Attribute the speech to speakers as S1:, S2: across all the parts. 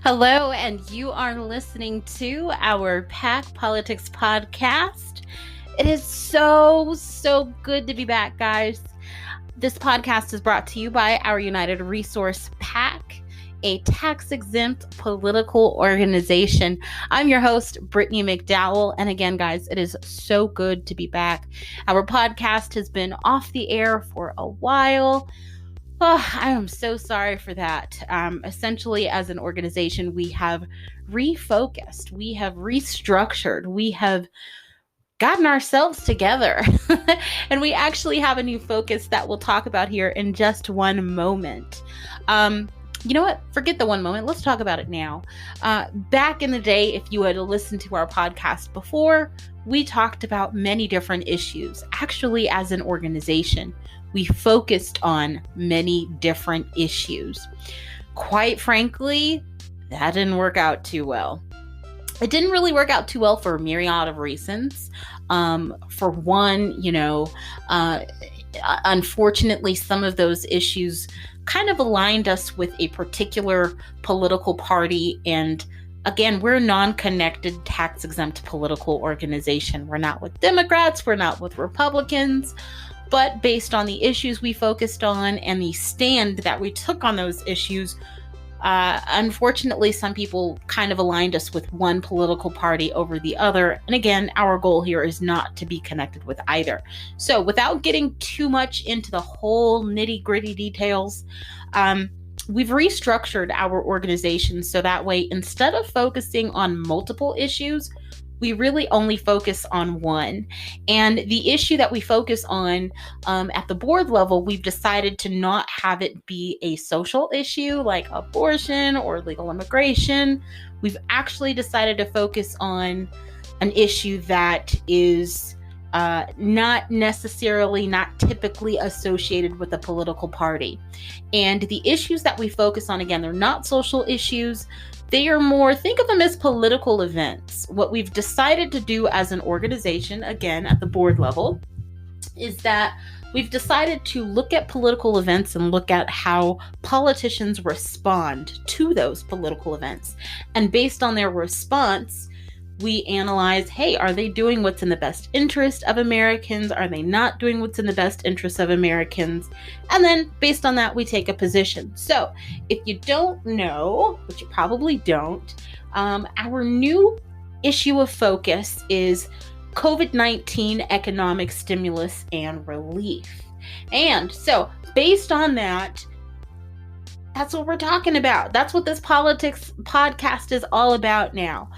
S1: Hello, and you are listening to our PAC Politics podcast. It is so good to be back, guys. This podcast is brought to you by our United Resource PAC, a tax-exempt political organization. I'm your host, Brittany McDowell, and again, guys, it is so good to be back. Our podcast has been off the air for a while. Oh, I am so sorry for that. Essentially, as an organization, we have refocused, we have restructured, we have gotten ourselves together, and we actually have a new focus that we'll talk about here in just one moment. You know what? Forget the one moment. Let's talk about it now. Back in the day, if you had listened to our podcast before, we talked about many different issues. Actually, as an organization, we focused on many different issues. Quite frankly, that didn't work out too well. It didn't really work out too well for a myriad of reasons. For one, unfortunately, some of those issues kind of aligned us with a particular political party. And again, we're a non-connected, tax-exempt political organization. We're not with Democrats, we're not with Republicans. But based on the issues we focused on and the stand that we took on those issues, unfortunately, some people kind of aligned us with one political party over the other. And again, our goal here is not to be connected with either. So without getting too much into the whole nitty-gritty details, we've restructured our organization so that way, instead of focusing on multiple issues, we really only focus on one. And the issue that we focus on at the board level, we've decided to not have it be a social issue like abortion or legal immigration. We've actually decided to focus on an issue that is not typically associated with a political party. And the issues that we focus on, again, they're not social issues. They are more, think of them as political events. What we've decided to do as an organization, again, at the board level, is that we've decided to look at political events and look at how politicians respond to those political events. And based on their response, we analyze, hey, are they doing what's in the best interest of Americans? Are they not doing what's in the best interest of Americans? And then based on that, we take a position. So if you don't know, which you probably don't, our new issue of focus is COVID-19 economic stimulus and relief. And so based on that, that's what we're talking about. That's what this politics podcast is all about now.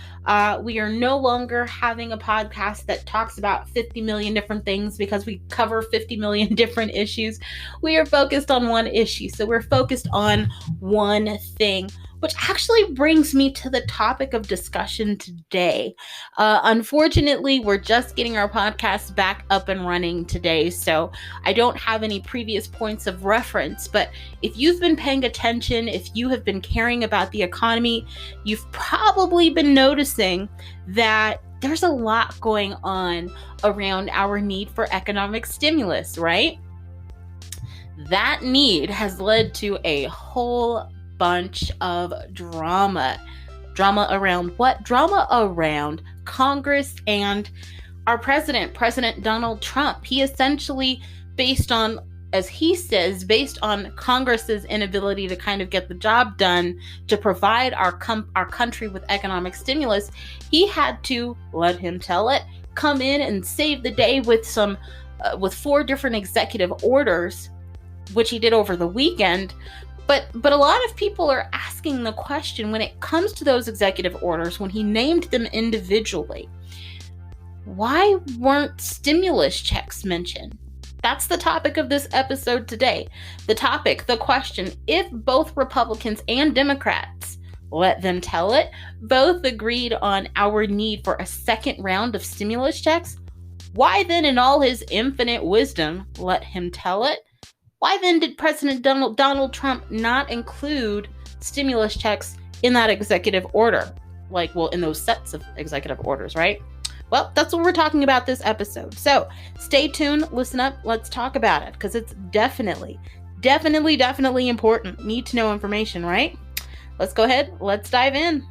S1: We are no longer having a podcast that talks about 50 million different things because we cover 50 million different issues. We are focused on one issue. So we're focused on one thing, which actually brings me to the topic of discussion today. Unfortunately, we're just getting our podcast back up and running today, so I don't have any previous points of reference. But if you've been paying attention, if you have been caring about the economy, you've probably been noticing that there's a lot going on around our need for economic stimulus, right? That need has led to a whole bunch of drama. Drama around what? Drama around Congress and our president, President Donald Trump. He essentially, based on, as he says, based on Congress's inability to kind of get the job done to provide our country with economic stimulus, he had to, let him tell it, come in and save the day with with 4 different executive orders, which he did over the weekend. But a lot of people are asking the question, when it comes to those executive orders, when he named them individually, why weren't stimulus checks mentioned? That's the topic of this episode today. The topic, the question, if both Republicans and Democrats, let them tell it, both agreed on our need for a second round of stimulus checks, why then, in all his infinite wisdom, let him tell it, why then did President Donald Trump not include stimulus checks in that executive order? In those sets of executive orders, right? Well, that's what we're talking about this episode. So stay tuned, listen up, let's talk about it, because it's definitely important. Need to know information, right? let's go ahead. Let's dive in.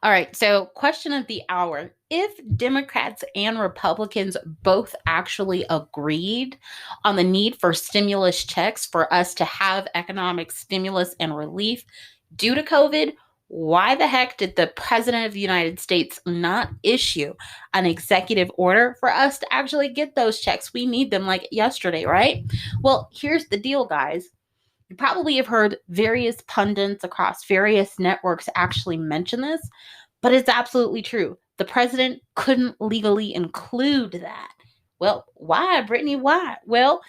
S1: All right, so question of the hour. If Democrats and Republicans both actually agreed on the need for stimulus checks for us to have economic stimulus and relief due to COVID, why the heck did the President of the United States not issue an executive order for us to actually get those checks? We need them like yesterday, right? Well, here's the deal, guys. You probably have heard various pundits across various networks actually mention this, but it's absolutely true. The president couldn't legally include that. Well, why, Brittany? Why? Well,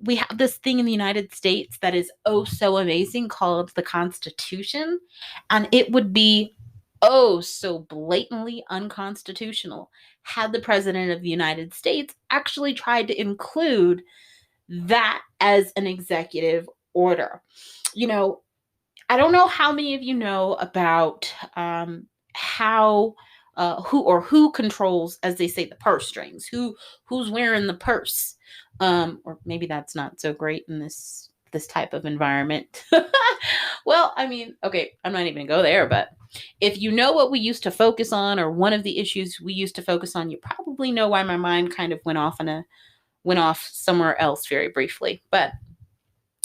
S1: we have this thing in the United States that is oh so amazing called the Constitution, and it would be oh so blatantly unconstitutional had the president of the United States actually tried to include that as an executive order. I don't know how many of you know about how who controls, as they say, the purse strings, who's wearing the purse, or maybe that's not so great in this type of environment. Well, I mean, okay, I'm not even gonna go there, but if you know what we used to focus on, or one of the issues we used to focus on, you probably know why my mind kind of went off somewhere else very briefly. But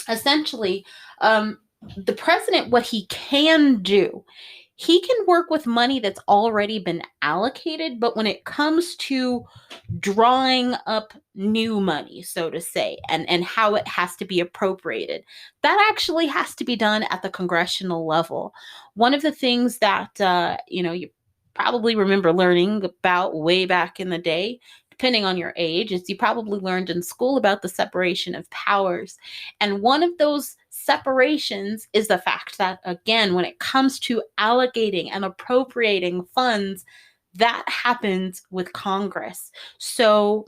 S1: essentially, the president, what he can do, he can work with money that's already been allocated, but when it comes to drawing up new money, so to say, and how it has to be appropriated, that actually has to be done at the congressional level. One of the things that you probably remember learning about way back in the day, depending on your age, is you probably learned in school about the separation of powers. And one of those separations is the fact that, again, when it comes to allocating and appropriating funds, that happens with Congress. So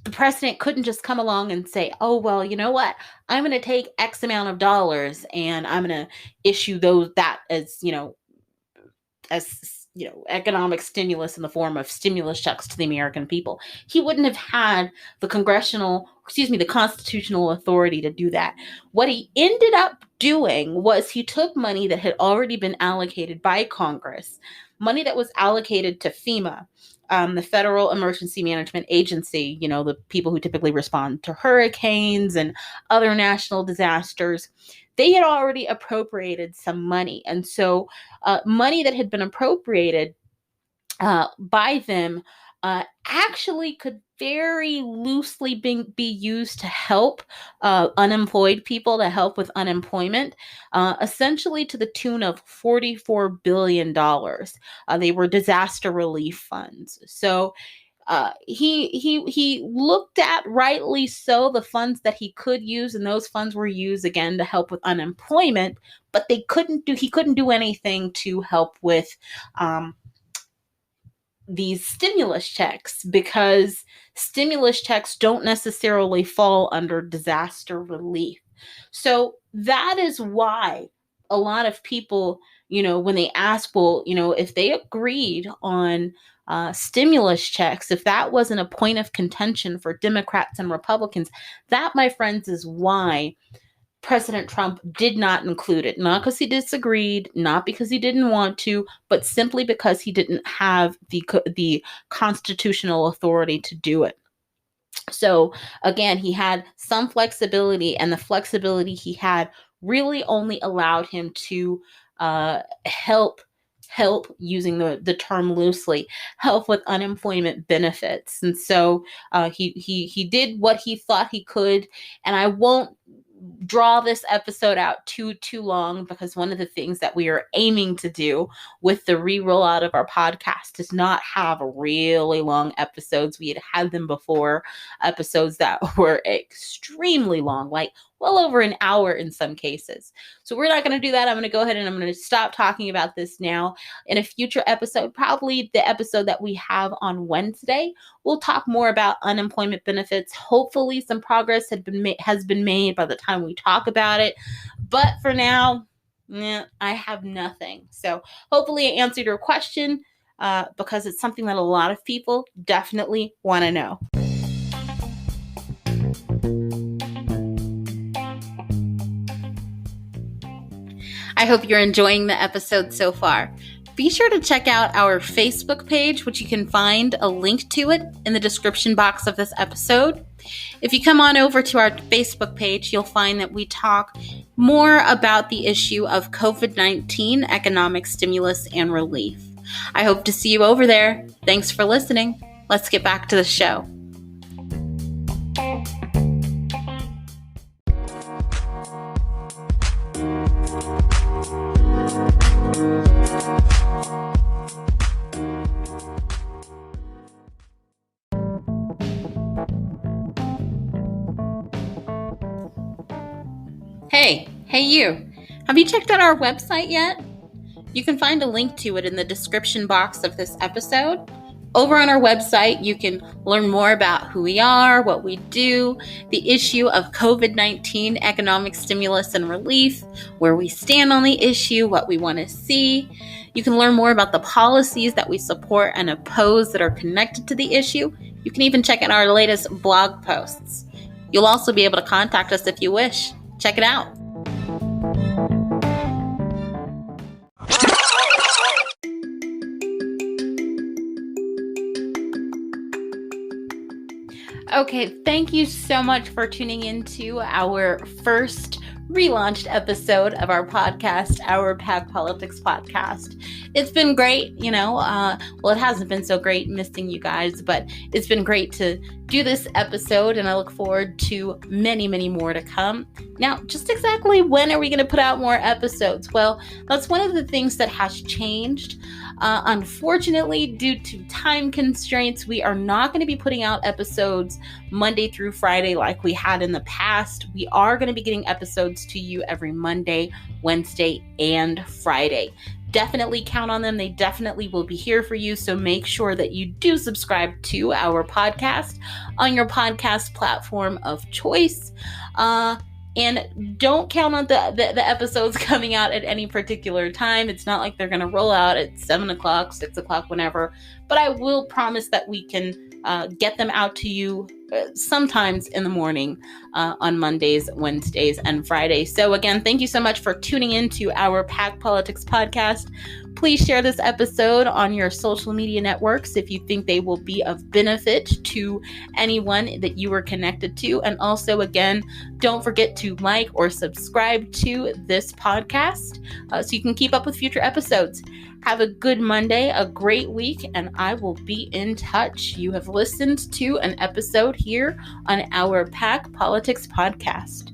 S1: the president couldn't just come along and say, oh, well, you know what? I'm going to take X amount of dollars and I'm going to issue that as economic stimulus in the form of stimulus checks to the American people. He wouldn't have had the constitutional authority to do that. What he ended up doing was he took money that had already been allocated by Congress, money that was allocated to FEMA, the Federal Emergency Management Agency, the people who typically respond to hurricanes and other national disasters. They had already appropriated some money. And so money that had been appropriated by them actually could very loosely be used to help unemployed people, to help with unemployment, essentially to the tune of $44 billion. They were disaster relief funds. So he looked at, rightly so, the funds that he could use, and those funds were used again to help with unemployment, but he couldn't do anything to help with these stimulus checks, because stimulus checks don't necessarily fall under disaster relief. So that is why a lot of people, when they ask, well, if they agreed on stimulus checks, if that wasn't a point of contention for Democrats and Republicans, that, my friends, is why President Trump did not include it. Not because he disagreed, not because he didn't want to, but simply because he didn't have the constitutional authority to do it. So again, he had some flexibility, and the flexibility he had really only allowed him to help, using the term loosely, help with unemployment benefits. And so he did what he thought he could. And I won't draw this episode out too long, because one of the things that we are aiming to do with the re-rollout of our podcast is not have really long episodes. We had them before, episodes that were extremely long, like well over an hour in some cases. So we're not going to do that. I'm going to go ahead and I'm going to stop talking about this now. In a future episode, probably the episode that we have on Wednesday, we'll talk more about unemployment benefits. Hopefully some progress has been made by the time we talk about it. But for now, I have nothing. So hopefully I answered your question. because it's something that a lot of people definitely want to know. I hope you're enjoying the episode so far. Be sure to check out our Facebook page, which you can find a link to it in the description box of this episode. If you come on over to our Facebook page, you'll find that we talk more about the issue of COVID-19 economic stimulus and relief. I hope to see you over there. Thanks for listening. Let's get back to the show. Hey you, have you checked out our website yet? You can find a link to it in the description box of this episode. Over on our website, you can learn more about who we are, what we do, the issue of COVID-19 economic stimulus and relief, where we stand on the issue, what we want to see. You can learn more about the policies that we support and oppose that are connected to the issue. You can even check out our latest blog posts. You'll also be able to contact us if you wish. Check it out. Okay, thank you so much for tuning into our first relaunched episode of our podcast, our PAC Politics podcast. It's been great, it hasn't been so great missing you guys, but it's been great to do this episode, and I look forward to many, many more to come. Now, just exactly when are we going to put out more episodes? Well, that's one of the things that has changed. Unfortunately, due to time constraints, we are not going to be putting out episodes Monday through Friday like we had in the past. We are going to be getting episodes to you every Monday, Wednesday, and Friday. Definitely count on them. They definitely will be here for you. So make sure that you do subscribe to our podcast on your podcast platform of choice. And don't count on the episodes coming out at any particular time. It's not like they're going to roll out at 7 o'clock, 6 o'clock, whenever. But I will promise that we can get them out to you sometimes in the morning on Mondays, Wednesdays, and Fridays. So again, thank you so much for tuning in to our PAC Politics podcast. Please share this episode on your social media networks if you think they will be of benefit to anyone that you are connected to. And also, again, don't forget to like or subscribe to this podcast so you can keep up with future episodes. Have a good Monday, a great week, and I will be in touch. You have listened to an episode here on our PAC Politics podcast.